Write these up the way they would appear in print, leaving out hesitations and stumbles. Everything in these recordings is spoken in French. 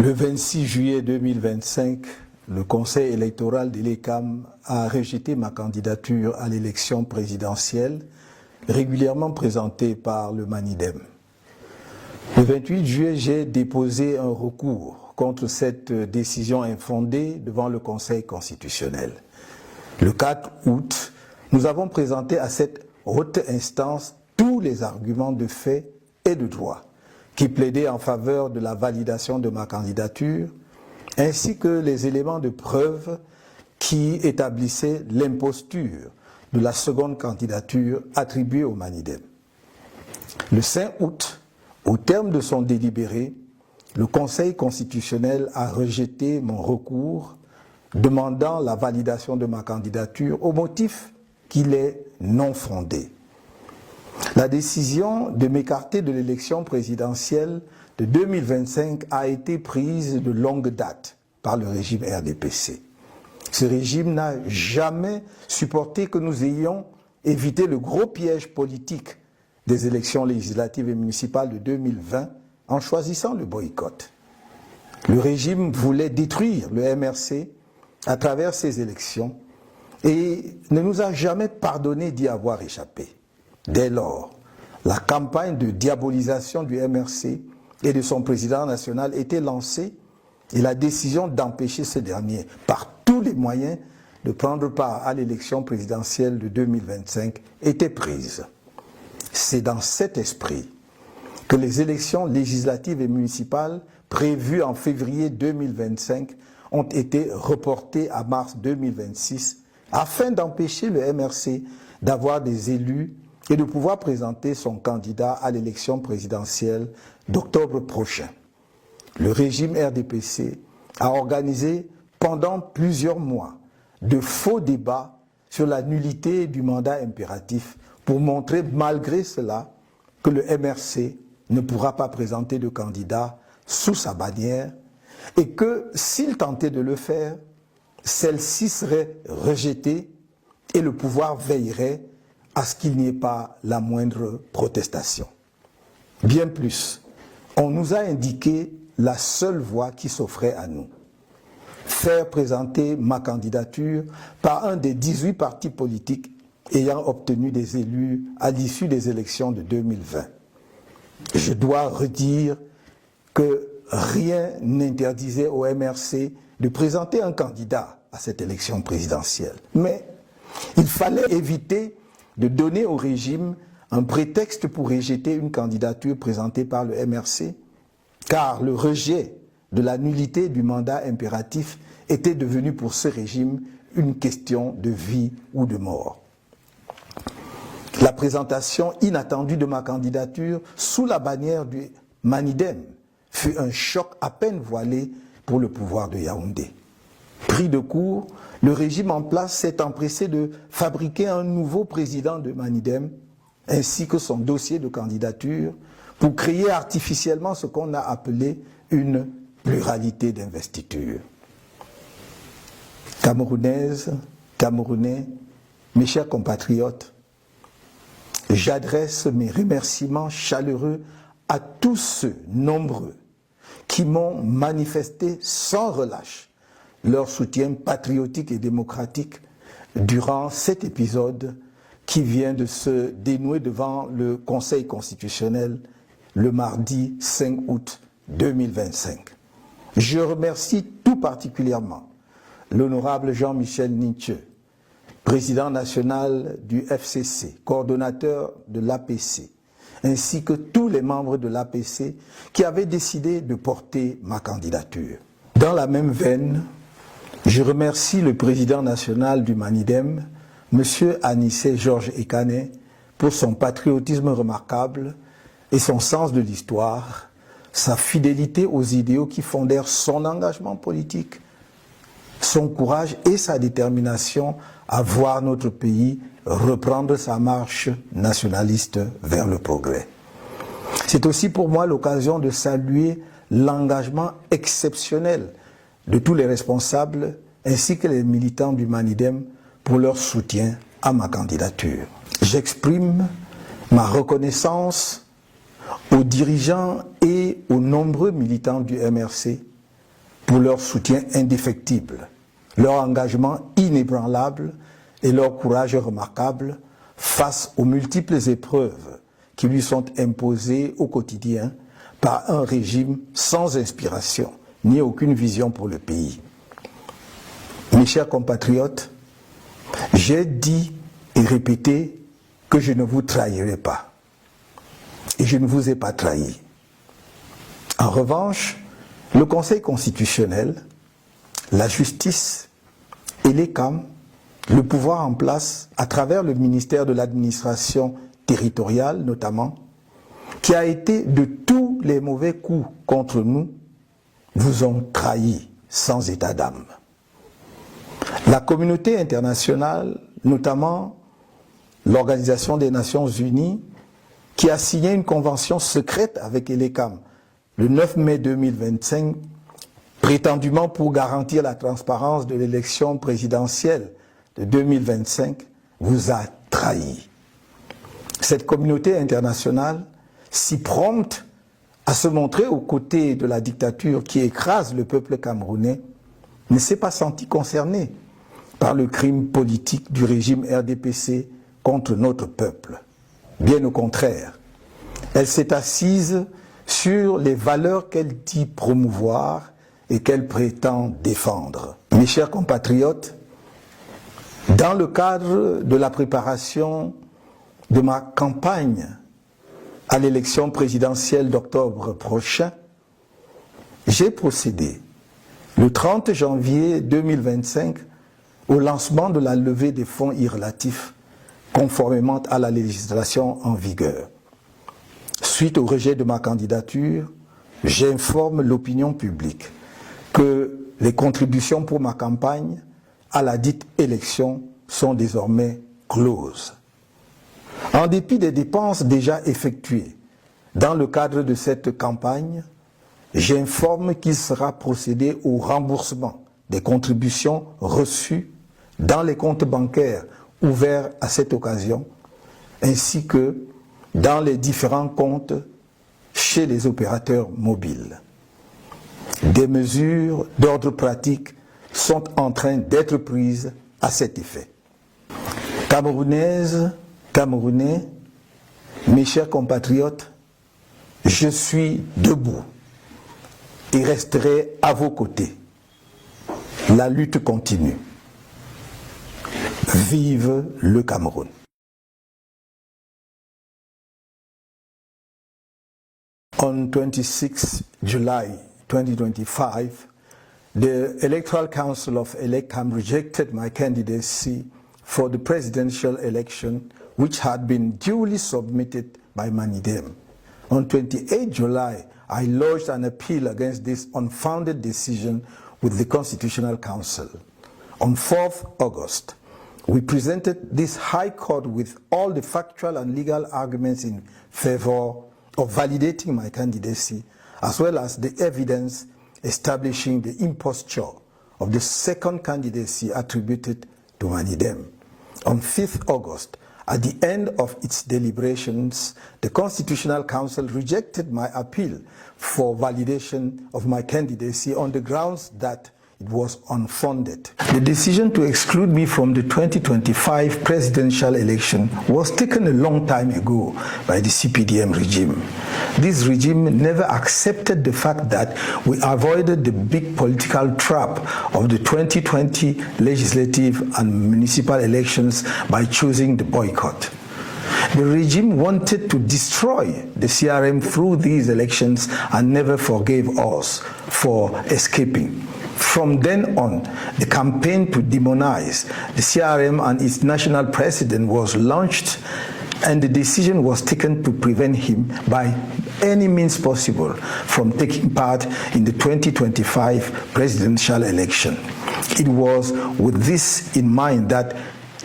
Le 26 juillet 2025, le Conseil électoral de l'ECAM a rejeté ma candidature à l'élection présidentielle, régulièrement présentée par le Manidem. Le 28 juillet, j'ai déposé un recours contre cette décision infondée devant le Conseil constitutionnel. Le 4 août, nous avons présenté à cette haute instance tous les arguments de fait et de droit qui plaidaient en faveur de la validation de ma candidature, ainsi que les éléments de preuve qui établissaient l'imposture de la seconde candidature attribuée au Manidem. Le 5 août, au terme de son délibéré, le Conseil constitutionnel a rejeté mon recours demandant la validation de ma candidature au motif qu'il est non fondé. La décision de m'écarter de l'élection présidentielle de 2025 a été prise de longue date par le régime RDPC. Ce régime n'a jamais supporté que nous ayons évité le gros piège politique des élections législatives et municipales de 2020 en choisissant le boycott. Le régime voulait détruire le MRC à travers ces élections et ne nous a jamais pardonné d'y avoir échappé. Dès lors, la campagne de diabolisation du MRC et de son président national était lancée et la décision d'empêcher ce dernier, par tous les moyens, de prendre part à l'élection présidentielle de 2025 était prise. C'est dans cet esprit que les élections législatives et municipales prévues en février 2025 ont été reportées à mars 2026 afin d'empêcher le MRC d'avoir des élus et de pouvoir présenter son candidat à l'élection présidentielle d'octobre prochain. Le régime RDPC a organisé pendant plusieurs mois de faux débats sur la nullité du mandat impératif pour montrer malgré cela que le MRC ne pourra pas présenter de candidat sous sa bannière et que s'il tentait de le faire, celle-ci serait rejetée et le pouvoir veillerait à ce qu'il n'y ait pas la moindre protestation. Bien plus, on nous a indiqué la seule voie qui s'offrait à nous. Faire présenter ma candidature par un des 18 partis politiques ayant obtenu des élus à l'issue des élections de 2020. Je dois redire que rien n'interdisait au MRC de présenter un candidat à cette élection présidentielle. Mais il fallait éviter de donner au régime un prétexte pour rejeter une candidature présentée par le MRC, car le rejet de la nullité du mandat impératif était devenu pour ce régime une question de vie ou de mort. La présentation inattendue de ma candidature sous la bannière du Manidem fut un choc à peine voilé pour le pouvoir de Yaoundé. Pris de court, le régime en place s'est empressé de fabriquer un nouveau président de Manidem ainsi que son dossier de candidature pour créer artificiellement ce qu'on a appelé une pluralité d'investiture. Camerounaises, Camerounais, mes chers compatriotes, j'adresse mes remerciements chaleureux à tous ceux nombreux qui m'ont manifesté sans relâche leur soutien patriotique et démocratique durant cet épisode qui vient de se dénouer devant le Conseil constitutionnel le mardi 5 août 2025. Je remercie tout particulièrement l'honorable Jean-Michel Nietzsche, président national du FCC, coordonnateur de l'APC, ainsi que tous les membres de l'APC qui avaient décidé de porter ma candidature. Dans la même veine, je remercie le président national du Manidem, M. Anissé Georges Ekane, pour son patriotisme remarquable et son sens de l'histoire, sa fidélité aux idéaux qui fondèrent son engagement politique, son courage et sa détermination à voir notre pays reprendre sa marche nationaliste vers le progrès. C'est aussi pour moi l'occasion de saluer l'engagement exceptionnel de tous les responsables ainsi que les militants du Manidem pour leur soutien à ma candidature. J'exprime ma reconnaissance aux dirigeants et aux nombreux militants du MRC pour leur soutien indéfectible, leur engagement inébranlable et leur courage remarquable face aux multiples épreuves qui lui sont imposées au quotidien par un régime sans inspiration ni aucune vision pour le pays. Mes chers compatriotes, j'ai dit et répété que je ne vous trahirai pas. Et je ne vous ai pas trahi. En revanche, le Conseil constitutionnel, la justice et les CAM, le pouvoir en place à travers le ministère de l'administration territoriale notamment, qui a été de tous les mauvais coups contre nous, vous ont trahis sans état d'âme. La communauté internationale, notamment l'Organisation des Nations Unies, qui a signé une convention secrète avec l'ECAM le 9 mai 2025, prétendument pour garantir la transparence de l'élection présidentielle de 2025, vous a trahi. Cette communauté internationale, si prompte à se montrer aux côtés de la dictature qui écrase le peuple camerounais, ne s'est pas sentie concernée par le crime politique du régime RDPC contre notre peuple. Bien au contraire, elle s'est assise sur les valeurs qu'elle dit promouvoir et qu'elle prétend défendre. Mes chers compatriotes, dans le cadre de la préparation de ma campagne à l'élection présidentielle d'octobre prochain, j'ai procédé le 30 janvier 2025 au lancement de la levée des fonds irrelatifs conformément à la législation en vigueur. Suite au rejet de ma candidature, j'informe l'opinion publique que les contributions pour ma campagne à la dite élection sont désormais closes. En dépit des dépenses déjà effectuées dans le cadre de cette campagne, j'informe qu'il sera procédé au remboursement des contributions reçues dans les comptes bancaires ouverts à cette occasion, ainsi que dans les différents comptes chez les opérateurs mobiles. Des mesures d'ordre pratique sont en train d'être prises à cet effet. Camerounaises, Camerounais, mes chers compatriotes, je suis debout et resterai à vos côtés. La lutte continue. Vive le Cameroun. On 26 July 2025, the Electoral Council of ELECAM rejected my candidacy for the presidential election, which had been duly submitted by Manidem. On 28 July, I lodged an appeal against this unfounded decision with the Constitutional Council. On 4th August, we presented this High Court with all the factual and legal arguments in favor of validating my candidacy, as well as the evidence establishing the imposture of the second candidacy attributed to Manidem. On 5th August, at the end of its deliberations, the Constitutional Council rejected my appeal for validation of my candidacy on the grounds that it was unfounded. The decision to exclude me from the 2025 presidential election was taken a long time ago by the CPDM regime. This regime never accepted the fact that we avoided the big political trap of the 2020 legislative and municipal elections by choosing the boycott. The regime wanted to destroy the CRM through these elections and never forgave us for escaping. From then on, the campaign to demonize the CRM and its national president was launched, and the decision was taken to prevent him by any means possible from taking part in the 2025 presidential election. It was with this in mind that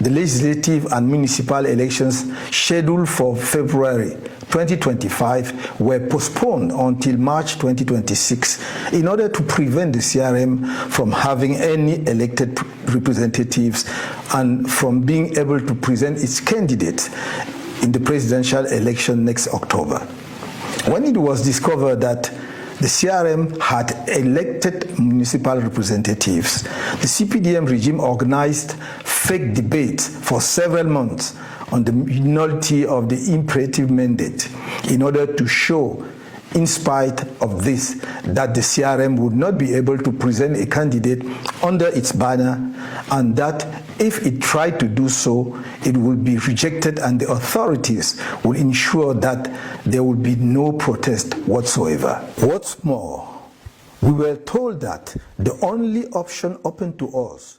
the legislative and municipal elections scheduled for February 2025 were postponed until March 2026 in order to prevent the CRM from having any elected representatives and from being able to present its candidates in the presidential election next October. When it was discovered that the CRM had elected municipal representatives. The CPDM regime organized fake debates for several months on the nullity of the imperative mandate in order to show, in spite of this, that the CRM would not be able to present a candidate under its banner, and that if it tried to do so, it would be rejected and the authorities would ensure that there would be no protest whatsoever. What's more, we were told that the only option open to us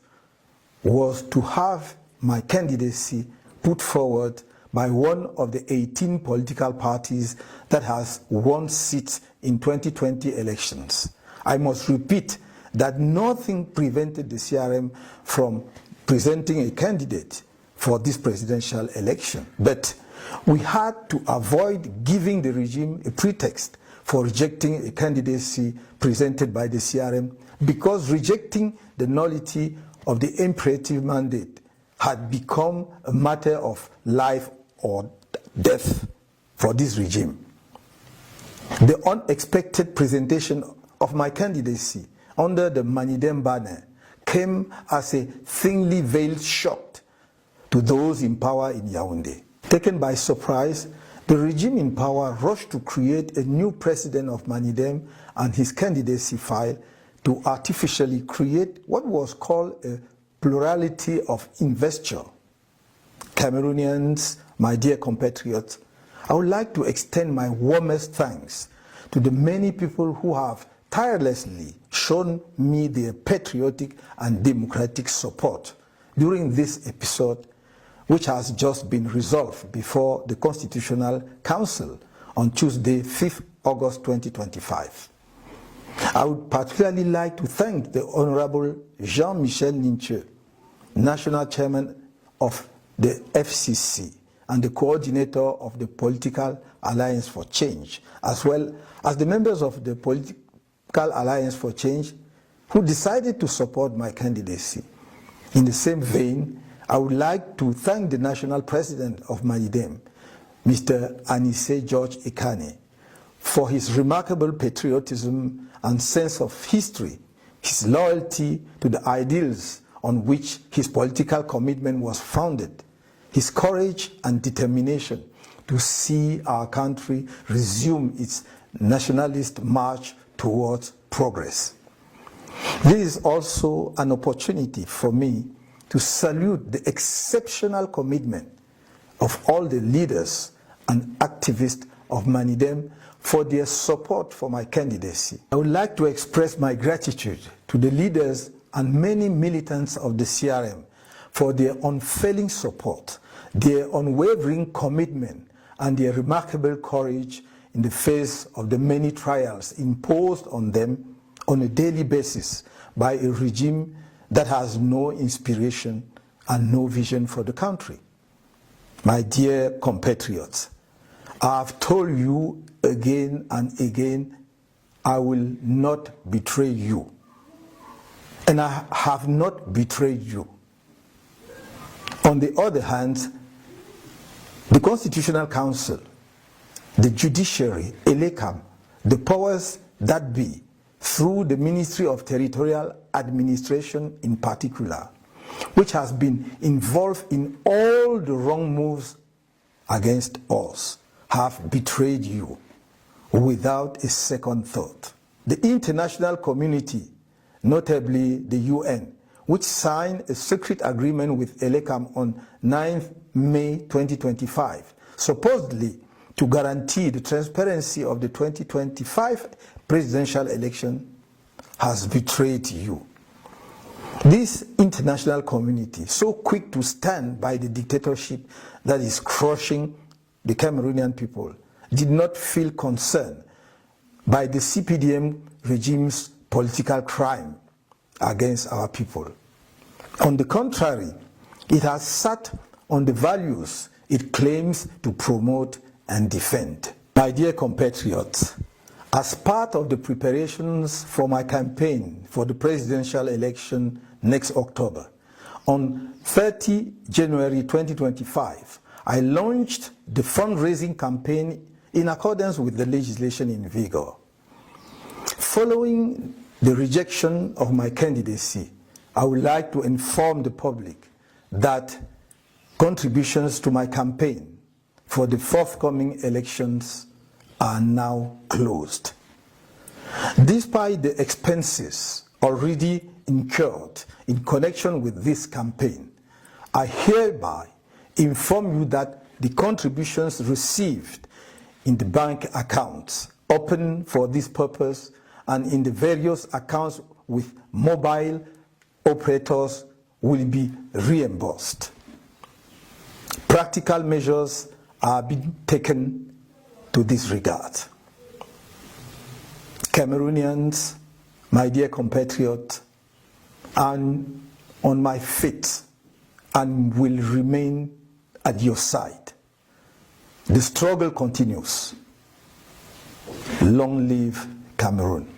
was to have my candidacy put forward by one of the 18 political parties that has won seats in 2020 elections. I must repeat that nothing prevented the CRM from presenting a candidate for this presidential election, but we had to avoid giving the regime a pretext for rejecting a candidacy presented by the CRM, because rejecting the nullity of the imperative mandate had become a matter of life or death for this regime. The unexpected presentation of my candidacy under the Manidem banner came as a thinly veiled shock to those in power in Yaoundé. Taken by surprise, the regime in power rushed to create a new president of Manidem and his candidacy file to artificially create what was called a plurality of investiture. Cameroonians, my dear compatriots, I would like to extend my warmest thanks to the many people who have tirelessly shown me their patriotic and democratic support during this episode, which has just been resolved before the Constitutional Council on Tuesday, 5th August 2025. I would particularly like to thank the Honorable Jean-Michel Ninche, National Chairman of the FCC and the coordinator of the Political Alliance for Change, as well as the members of the Political Alliance for Change who decided to support my candidacy. In the same vein, I would like to thank the National President of Manidem, Mr. Anise George Ikane, for his remarkable patriotism and sense of history, his loyalty to the ideals on which his political commitment was founded, his courage and determination to see our country resume its nationalist march towards progress. This is also an opportunity for me to salute the exceptional commitment of all the leaders and activists of Manidem for their support for my candidacy. I would like to express my gratitude to the leaders and many militants of the CRM for their unfailing support, their unwavering commitment, and their remarkable courage in the face of the many trials imposed on them on a daily basis by a regime that has no inspiration and no vision for the country. My dear compatriots, I have told you again and again, I will not betray you. And I have not betrayed you. On the other hand, the Constitutional Council, the judiciary, ELECAM, the powers that be, through the Ministry of Territorial Administration in particular, which has been involved in all the wrong moves against us, have betrayed you without a second thought. The international community, notably the UN, which signed a secret agreement with ELECAM on 9th May 2025, supposedly to guarantee the transparency of the 2025 presidential election, has betrayed you. This international community, so quick to stand by the dictatorship that is crushing the Cameroonian people, did not feel concerned by the CPDM regime's political crime against our people. On the contrary, it has sat on the values it claims to promote and defend. My dear compatriots, as part of the preparations for my campaign for the presidential election next October, on 30 January 2025, I launched the fundraising campaign in accordance with the legislation in vigor. Following the rejection of my candidacy, I would like to inform the public that contributions to my campaign for the forthcoming elections are now closed. Despite the expenses already incurred in connection with this campaign, I hereby inform you that the contributions received in the bank accounts open for this purpose and in the various accounts with mobile operators will be reimbursed. Practical measures are being taken to this regard. Cameroonians, my dear compatriot, I'm on my feet and will remain at your side. The struggle continues. Long live Cameroon.